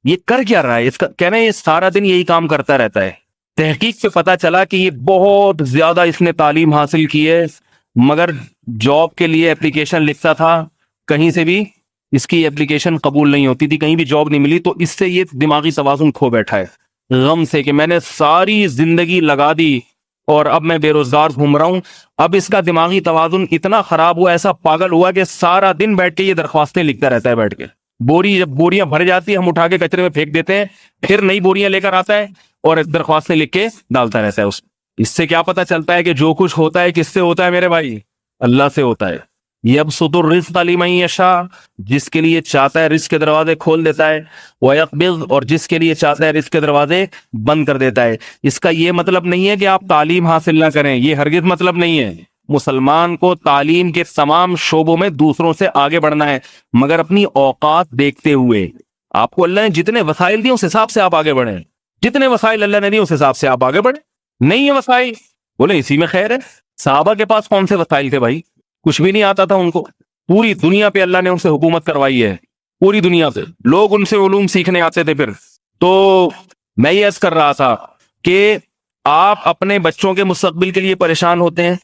یہ کر کیا رہا ہے؟ اس کا کہنا ہے یہ سارا دن یہی کام کرتا رہتا ہے. تحقیق سے پتا چلا کہ یہ بہت زیادہ اس نے تعلیم حاصل کی ہے, مگر جاب کے لیے ایپلیکیشن لکھتا تھا, کہیں سے بھی اس کی ایپلیکیشن قبول نہیں ہوتی تھی, کہیں بھی جاب نہیں ملی. تو اس سے یہ دماغی توازن کھو بیٹھا ہے غم سے کہ میں نے ساری زندگی لگا دی اور اب میں بے روزگار گھوم رہا ہوں. اب اس کا دماغی توازن اتنا خراب ہوا, ایسا پاگل ہوا کہ سارا دن بیٹھ کے یہ درخواستیں لکھتا رہتا ہے بیٹھ کے. جب بوریاں بھر جاتی ہیں ہم اٹھا کے کچرے میں پھینک دیتے ہیں, پھر نئی بوریاں لے کر آتا ہے اور درخواستیں لکھ کے ڈالتا رہتا ہے. اس سے کیا پتا چلتا ہے کہ جو کچھ ہوتا ہے کس سے ہوتا ہے میرے بھائی؟ اللہ سے ہوتا ہے. یبسط الرزق لمن یشاء, جس کے لیے چاہتا ہے رزق کے دروازے کھول دیتا ہے, ویقبض, اور جس کے لیے چاہتا ہے رزق کے دروازے بند کر دیتا ہے. اس کا یہ مطلب نہیں ہے کہ آپ تعلیم حاصل نہ کریں, یہ ہرگز مطلب نہیں ہے. مسلمان کو تعلیم کے تمام شعبوں میں دوسروں سے آگے بڑھنا ہے, مگر اپنی اوقات دیکھتے ہوئے. آپ کو اللہ نے جتنے وسائل دیے اس حساب سے آپ آگے بڑھیں, جتنے وسائل اللہ نے دیے اس حساب سے آپ آگے بڑھیں. نہیں ہے وسائل, بولے اسی میں خیر ہے. صحابہ کے پاس کون سے وسائل تھے بھائی؟ کچھ بھی نہیں آتا تھا ان کو. پوری دنیا پہ اللہ نے ان سے حکومت کروائی ہے, پوری دنیا سے لوگ ان سے علوم سیکھنے آتے تھے. پھر تو میں یہ عرض کر رہا تھا کہ آپ اپنے بچوں کے مستقبل کے لیے پریشان ہوتے ہیں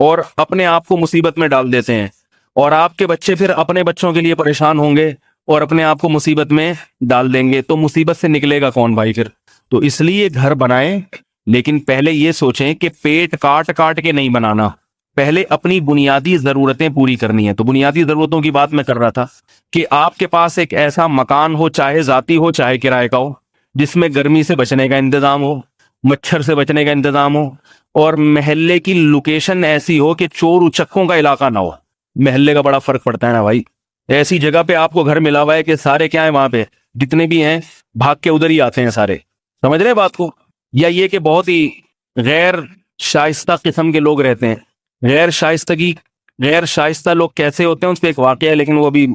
اور اپنے آپ کو مصیبت میں ڈال دیتے ہیں, اور آپ کے بچے پھر اپنے بچوں کے لیے پریشان ہوں گے اور اپنے آپ کو مصیبت میں ڈال دیں گے. تو مصیبت سے نکلے گا کون بھائی پھر؟ تو اس لیے گھر بنائیں, لیکن پہلے یہ سوچیں کہ پیٹ کاٹ کاٹ کے نہیں بنانا, پہلے اپنی بنیادی ضرورتیں پوری کرنی ہے. تو بنیادی ضرورتوں کی بات میں کر رہا تھا کہ آپ کے پاس ایک ایسا مکان ہو, چاہے ذاتی ہو چاہے کرائے کا ہو, جس میں گرمی سے بچنے کا انتظام ہو, مچھر سے بچنے کا انتظام ہو, اور محلے کی لوکیشن ایسی ہو کہ چور اچکوں کا علاقہ نہ ہو. محلے کا بڑا فرق پڑتا ہے نا بھائی. ایسی جگہ پہ آپ کو گھر ملا ہوا ہے کہ سارے کیا ہیں وہاں پہ, جتنے بھی ہیں بھاگ کے ادھر ہی آتے ہیں سارے. سمجھ رہے بات کو؟ یا یہ کہ بہت ہی غیر شائستہ قسم کے لوگ رہتے ہیں. غیر شائستہ لوگ کیسے ہوتے ہیں اس پہ ایک واقعہ ہے, لیکن وہ بھی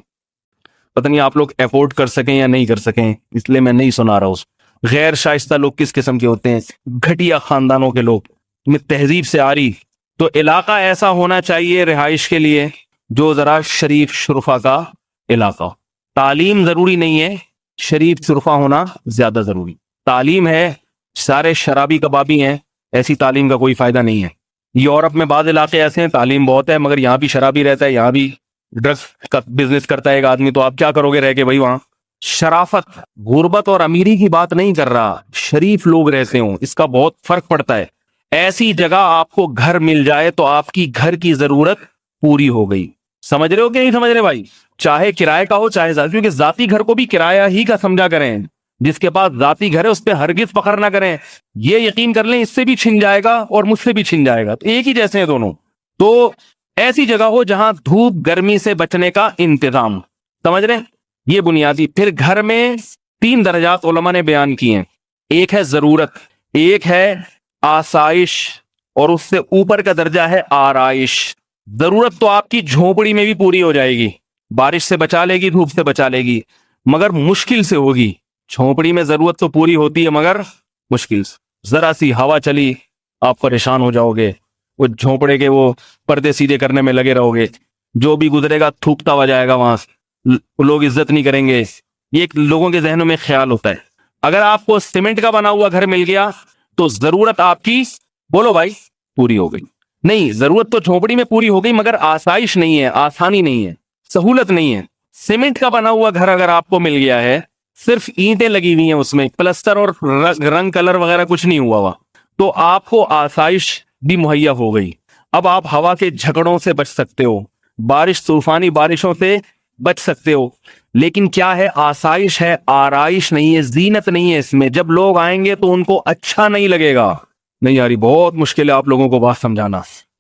پتہ نہیں آپ لوگ افورڈ کر سکیں یا نہیں کر سکیں, اس لیے میں نہیں سنا رہا. اس غیر شائستہ لوگ کس قسم کے ہوتے ہیں؟ گھٹیا خاندانوں کے لوگ, میں تہذیب سے آ رہی. تو علاقہ ایسا ہونا چاہیے رہائش کے لیے جو ذرا شریف شرفا کا علاقہ. تعلیم ضروری نہیں ہے, شریف شرفا ہونا زیادہ ضروری. تعلیم ہے سارے شرابی کبابی ہیں, ایسی تعلیم کا کوئی فائدہ نہیں ہے. یورپ میں بعض علاقے ایسے ہیں تعلیم بہت ہے مگر یہاں بھی شرابی رہتا ہے, یہاں بھی ڈرگس کا بزنس کرتا ہے ایک آدمی. تو آپ کیا کرو گے رہ کے بھائی وہاں؟ شرافت, غربت اور امیری کی بات نہیں کر رہا, شریف لوگ رہتے ہوں, اس کا بہت فرق پڑتا ہے. ایسی جگہ آپ کو گھر مل جائے تو آپ کی گھر کی ضرورت پوری ہو گئی. سمجھ رہے ہو کہ نہیں سمجھ رہے بھائی؟ چاہے کرائے کا ہو چاہے ذاتی, کیونکہ ذاتی گھر کو بھی کرایہ ہی کا سمجھا کریں. جس کے پاس ذاتی گھر ہے اس پہ ہرگز فخر نہ کریں. یہ یقین کر لیں اس سے بھی چھن جائے گا اور مجھ سے بھی چھن جائے گا, تو ایک ہی جیسے ہیں دونوں. تو ایسی جگہ ہو جہاں دھوپ گرمی سے بچنے کا انتظام, سمجھ رہے ہیں, یہ بنیادی. پھر گھر میں 3 درجات علماء نے بیان کیے ہیں. ایک ہے ضرورت, ایک ہے آسائش, اور اس سے اوپر کا درجہ ہے آرائش. ضرورت تو آپ کی جھونپڑی میں بھی پوری ہو جائے گی, بارش سے بچا لے گی, دھوپ سے بچا لے گی, مگر مشکل سے ہوگی. جھونپڑی میں ضرورت تو پوری ہوتی ہے مگر مشکل سے. ذرا سی ہوا چلی آپ پریشان ہو جاؤ گے, وہ جھونپڑے کے وہ پردے سیدھے کرنے میں لگے رہو گے, جو بھی گزرے گا تھوکتا ہوا جائے گا, وہاں لوگ عزت نہیں کریں گے. یہ ایک لوگوں کے ذہنوں میں خیال ہوتا ہے. اگر آپ کو سیمنٹ کا بنا ہوا گھر مل گیا تو ضرورت آپ کی, بولو بھائی, پوری ہو گئی. نہیں, ضرورت تو جھونپڑی میں پوری ہو گئی مگر آسائش نہیں ہے, آسانی نہیں ہے, سہولت نہیں ہے. سیمنٹ کا بنا ہوا گھر اگر آپ کو مل گیا ہے, صرف اینٹیں لگی ہوئی ہیں, اس میں پلسٹر اور رنگ کلر وغیرہ کچھ نہیں ہوا تو آپ کو آسائش بھی مہیا ہو گئی. اب آپ ہوا کے جھگڑوں سے بچ سکتے ہو, طوفانی بارشوں سے بچ سکتے ہو. لیکن کیا ہے, آسائش ہے, آرائش نہیں ہے, زینت نہیں ہے اس میں. جب لوگ آئیں گے تو ان کو اچھا نہیں لگے گا. نہیں یاری, بہت مشکل ہے آپ لوگوں کو بات سمجھانا,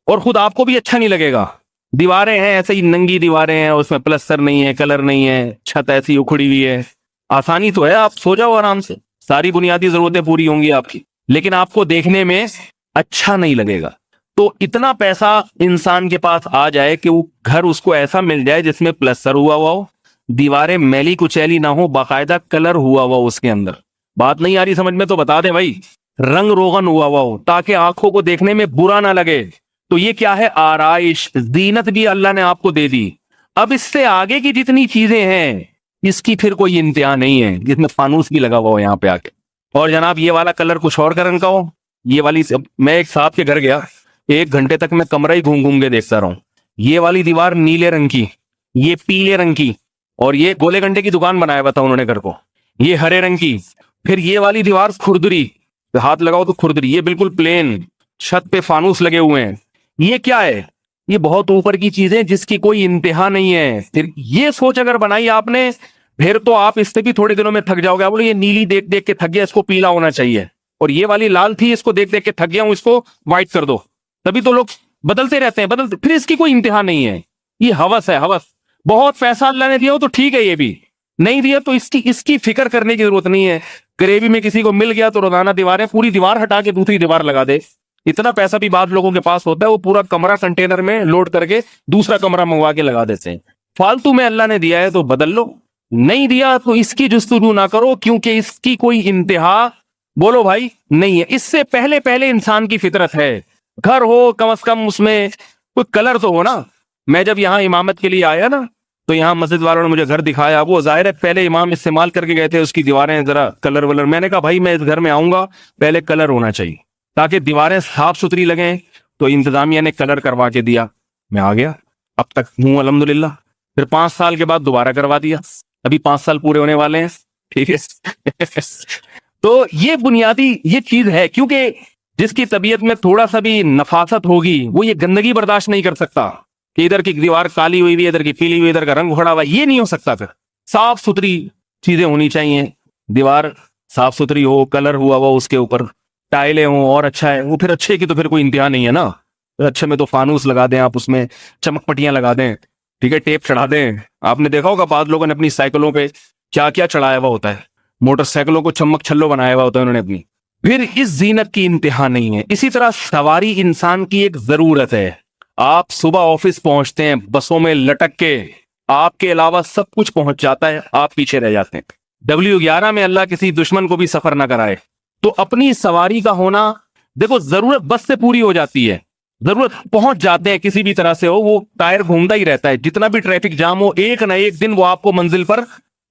اور خود آپ کو بھی اچھا نہیں لگے گا. دیواریں ہیں ایسے ہی ننگی دیواریں ہیں, اس میں پلسٹر نہیں ہے, کلر نہیں ہے, چھت ایسی اکھڑی ہوئی ہے. آسانی تو ہے, آپ سو جاؤ آرام سے, ساری بنیادی ضرورتیں پوری ہوں گی آپ کی, لیکن آپ کو دیکھنے میں اچھا نہیں لگے گا. تو اتنا پیسہ انسان کے پاس آ جائے کہ وہ گھر اس کو ایسا مل جائے جس میں پلسٹر ہوا ہو, دیواریں میلی کچیلی نہ ہو, باقاعدہ کلر ہوا ہوا اس کے اندر. بات نہیں آ رہی سمجھ میں تو بتا دیں بھائی, رنگ روغن ہوا ہوا ہو تاکہ آنکھوں کو دیکھنے میں برا نہ لگے. تو یہ کیا ہے, آرائش, زینت بھی اللہ نے آپ کو دے دی. اب اس سے آگے کی جتنی چیزیں ہیں اس کی پھر کوئی انتہا نہیں ہے, جس میں فانوس بھی لگا ہوا ہو یہاں پہ آ کے. اور جناب یہ والا کلر کچھ اور کا رنگ کا ہو, یہ والی, میں ایک صاحب کے گھر گیا, 1 گھنٹے تک میں کمرہ ہی گھوم گھوم کے دیکھتا رہا ہوں. یہ والی دیوار نیلے رنگ کی, یہ پیلے رنگ کی, اور یہ گولے گھنٹے کی دکان بنایا ہوا تھا انہوں نے گھر کو, یہ ہرے رنگ کی. پھر یہ والی دیوار کھردری, ہاتھ لگاؤ تو کھردری, یہ بالکل پلین, چھت پہ فانوس لگے ہوئے ہیں. یہ کیا ہے, یہ بہت اوپر کی چیزیں جس کی کوئی انتہا نہیں ہے. پھر یہ سوچ اگر بنائی آپ نے, پھر تو آپ اس سے بھی تھوڑے دنوں میں تھک جاؤ گے. بولے یہ نیلی دیکھ دیکھ کے تھک گیا, اس کو پیلا ہونا چاہیے, اور یہ والی لال تھی, اس کو دیکھ دیکھ کے تھک گیا ہوں, اس کو وائٹ کر دو. تبھی تو لوگ بدلتے رہتے ہیں, بدلتے, پھر اس کی کوئی انتہا نہیں ہے. یہ ہوس ہے, ہوس. بہت پیسہ اللہ نے دیا ہو تو ٹھیک ہے, یہ بھی نہیں دیا تو اس کی فکر کرنے کی ضرورت نہیں ہے. گریوی میں کسی کو مل گیا تو روزانہ دیواریں, پوری دیوار ہٹا کے دوسری دیوار لگا دے. اتنا پیسہ بھی بعض لوگوں کے پاس ہوتا ہے, وہ پورا کمرہ کنٹینر میں لوڈ کر کے دوسرا کمرہ منگوا کے لگا دیتے ہیں. فالتو میں اللہ نے دیا ہے تو بدل لو, نہیں دیا تو اس کی جستجو نہ کرو, کیونکہ اس کی کوئی انتہا, بولو بھائی, نہیں ہے. اس سے پہلے پہلے انسان کی فطرت ہے, گھر ہو کم از کم اس میں کوئی کلر تو ہو نا. میں جب یہاں امامت کے لیے آیا نا تو یہاں مسجد والوں نے مجھے گھر دکھایا, وہ ظاہر ہے پہلے امام استعمال کر کے گئے تھے, اس کی دیواریں ذرا کلر ولر. میں نے کہا بھائی میں اس گھر میں آؤں گا, پہلے کلر ہونا چاہیے تاکہ دیواریں صاف ستھری لگیں. تو انتظامیہ نے کلر کروا کے دیا, میں آ گیا, اب تک ہوں الحمدللہ. پھر 5 سال کے بعد دوبارہ کروا دیا, ابھی 5 سال پورے ہونے والے ہیں, ٹھیک ہے. تو یہ بنیادی یہ چیز ہے, کیونکہ جس کی طبیعت میں تھوڑا سا بھی نفاست ہوگی وہ یہ گندگی برداشت نہیں کر سکتا کہ ادھر کی دیوار کالی ہوئی ہوئی, ادھر کی پیلی ہوئی, ادھر کا رنگ اکھڑا ہوا, یہ نہیں ہو سکتا. پھر صاف ستھری چیزیں ہونی چاہیے, دیوار صاف ستھری ہو, کلر ہوا ہوا اس کے اوپر, ٹائلیں ہوں, اور اچھا ہے وہ. پھر اچھے کی تو پھر کوئی انتہا نہیں ہے نا. اچھے میں تو فانوس لگا دیں آپ, اس میں چمک پٹیاں لگا دیں, ٹھیک ہے, ٹیپ چڑھا دیں. آپ نے دیکھا ہوگا بعض لوگوں نے اپنی سائیکلوں پہ کیا کیا چڑھایا ہوا ہوتا ہے, موٹر سائیکلوں کو چمک چھلو بنایا ہوا ہوتا ہے انہوں نے اپنی. پھر اس زینت کی انتہا نہیں ہے. اسی طرح سواری انسان کی ایک ضرورت ہے. آپ صبح آفس پہنچتے ہیں بسوں میں لٹک کے, آپ کے علاوہ سب کچھ پہنچ جاتا ہے, آپ پیچھے رہ جاتے ہیں. W11 میں اللہ کسی دشمن کو بھی سفر نہ کرائے. تو اپنی سواری کا ہونا, دیکھو ضرورت بس سے پوری ہو جاتی ہے, ضرورت پہنچ جاتے ہیں کسی بھی طرح سے ہو, وہ ٹائر گھومتا ہی رہتا ہے, جتنا بھی ٹریفک جام ہو ایک نہ ایک دن وہ آپ کو منزل پر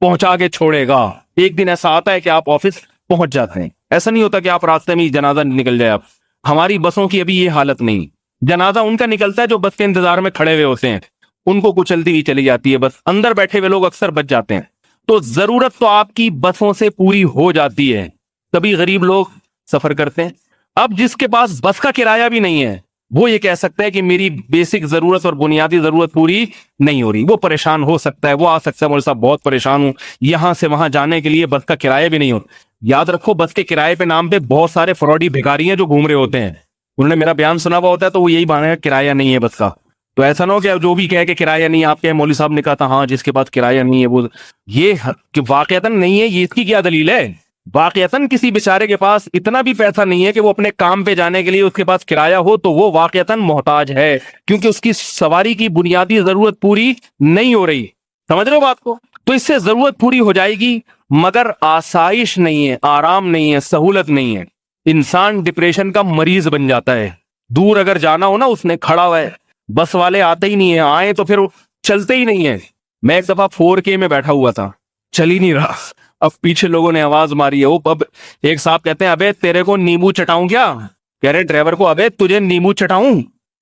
پہنچا کے چھوڑے گا. ایک دن ایسا آتا ہے کہ آپ آفس پہنچ جاتے ہیں. ایسا نہیں ہوتا کہ آپ راستے میں جنازہ نکل جائے. آپ ہماری بسوں کی ابھی یہ حالت نہیں. جنازہ ان کا نکلتا ہے جو بس کے انتظار میں کھڑے ہوئے ہوتے ہیں, ان کو کچلتی ہوئی چلی جاتی ہے بس, اندر بیٹھے ہوئے لوگ اکثر بچ جاتے ہیں. تو ضرورت تو آپ کی بسوں سے پوری ہو جاتی ہے, تبھی غریب لوگ سفر کرتے ہیں. اب جس کے پاس بس کا کرایہ بھی نہیں ہے وہ یہ کہہ سکتا ہے کہ میری بیسک ضرورت اور بنیادی ضرورت پوری نہیں ہو رہی. وہ پریشان ہو سکتا ہے, وہ آ سکتا ہے مولوی صاحب بہت پریشان ہوں, یہاں سے وہاں جانے کے لیے بس کا کرایہ بھی نہیں ہوتا. یاد رکھو بس کے کرائے پہ نام پہ بہت سارے فراڈی بھکاری ہیں جو گھوم رہے ہوتے ہیں. انہوں نے میرا بیان سنا ہوا ہوتا ہے تو وہ یہی بہانا ہے کرایہ نہیں ہے بس کا. تو ایسا نہ ہو کہ جو بھی کہے کہ کرایہ نہیں, آپ کے مولوی صاحب نے کہا تھا ہاں جس کے پاس کرایہ نہیں ہے وہ یہ کہ واقعتاً نہیں ہے, یہ اس کی کیا دلیل ہے؟ واقعتاً کسی بیچارے کے پاس اتنا بھی پیسہ نہیں ہے کہ وہ اپنے کام پہ جانے کے لیے اس کے پاس کرایہ ہو, تو وہ واقعتاً محتاج ہے, کیونکہ اس کی سواری کی بنیادی ضرورت پوری نہیں ہو رہی. سمجھ رہے ہو بات کو؟ تو اس سے ضرورت پوری ہو جائے گی مگر آسائش نہیں ہے, آرام نہیں ہے, سہولت نہیں ہے. انسان ڈپریشن کا مریض بن جاتا ہے. دور اگر جانا ہو نا, اس نے کھڑا ہوا ہے, بس والے آتے ہی نہیں ہیں, آئے تو پھر چلتے ہی نہیں ہیں. میں ایک دفعہ 4K میں بیٹھا ہوا تھا, چل ہی نہیں رہا. اب پیچھے لوگوں نے آواز ماری ہے, اب ایک صاحب کہتے ہیں ابے تیرے کو نیمبو چٹاؤں کیا؟ کہہ رہے ڈرائیور کو ابے تجھے نیمبو چٹاؤں.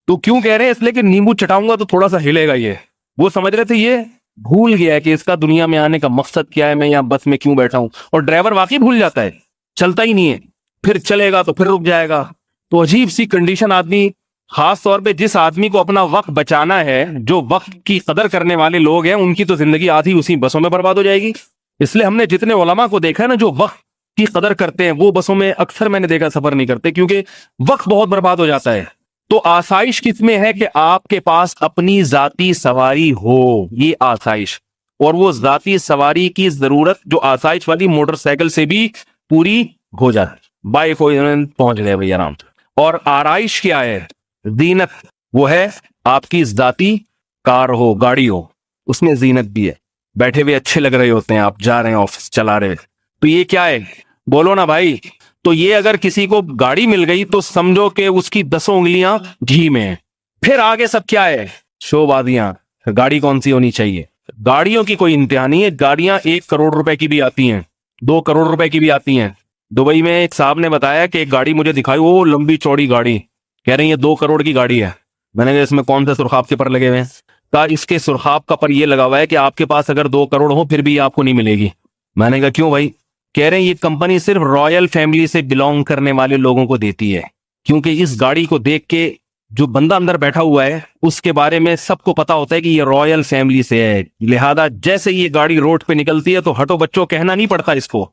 تو کیوں کہہ رہے ہیں؟ اس لیے کہ نیمبو چٹاؤں گا تو تھوڑا سا ہلے گا. یہ وہ سمجھ رہے تھے, یہ بھول گیا ہے کہ اس کا دنیا میں آنے کا مقصد کیا ہے, میں یہاں بس میں کیوں بیٹھا ہوں. اور ڈرائیور واقعی بھول جاتا ہے, چلتا ہی نہیں ہے, پھر چلے گا تو پھر رک جائے گا. تو عجیب سی کنڈیشن. آدمی خاص طور پہ جس آدمی کو اپنا وقت بچانا ہے, جو وقت کی قدر کرنے والے لوگ ہیں, ان کی تو زندگی آدھی اسی بسوں میں برباد ہو جائے گی. اس لیے ہم نے جتنے علماء کو دیکھا ہے نا جو وقت کی قدر کرتے ہیں, وہ بسوں میں اکثر میں نے دیکھا سفر نہیں کرتے, کیونکہ وقت بہت برباد ہو جاتا ہے. تو آسائش کس میں ہے کہ آپ کے پاس اپنی ذاتی سواری ہو, یہ آسائش. اور وہ ذاتی سواری کی ضرورت جو آسائش والی موٹر سائیکل سے بھی پوری ہو جائے. بائک کو پہنچ گئے بھائی آرام سے. اور آرائش کیا ہے؟ زینت. وہ ہے آپ کی ذاتی کار ہو, گاڑی ہو, اس میں زینت بھی ہے, بیٹھے ہوئے اچھے لگ رہے ہوتے ہیں, آپ جا رہے ہیں آفس چلا رہے. تو یہ کیا ہے؟ بولو نا بھائی. تو یہ اگر کسی کو گاڑی مل گئی تو سمجھو کہ اس کی 10 انگلیاں گھی میں ہیں. پھر آگے سب کیا ہے؟ شو بازیاں. گاڑی کون سی ہونی چاہیے؟ گاڑیوں کی کوئی انتہا نہیں ہے. گاڑیاں 1 کروڑ روپے کی بھی آتی ہیں, 2 کروڑ روپے کی بھی آتی ہیں. دبئی میں ایک صاحب نے بتایا کہ ایک گاڑی مجھے دکھائی, وہ لمبی چوڑی گاڑی, کہہ رہے ہیں یہ 2 کروڑ کی گاڑی ہے. میں نے کہا اس میں کون سے سرخاب کے پر لگے ہوئے ہیں؟ کہا اس کے سرخاب کا پر یہ لگا ہوا ہے کہ آپ کے پاس اگر 2 کروڑ ہو پھر بھی آپ کو نہیں ملے گی. میں نے کہا کیوں بھائی؟ کہہ رہے ہیں یہ کمپنی صرف رائل فیملی سے بلونگ کرنے والے لوگوں کو دیتی ہے, کیونکہ اس گاڑی کو دیکھ کے جو بندہ اندر بیٹھا ہوا ہے اس کے بارے میں سب کو پتا ہوتا ہے کہ یہ رائل فیملی سے ہے. لہذا جیسے یہ گاڑی روڈ پہ نکلتی ہے تو ہٹو بچوں کہنا نہیں پڑتا اس کو,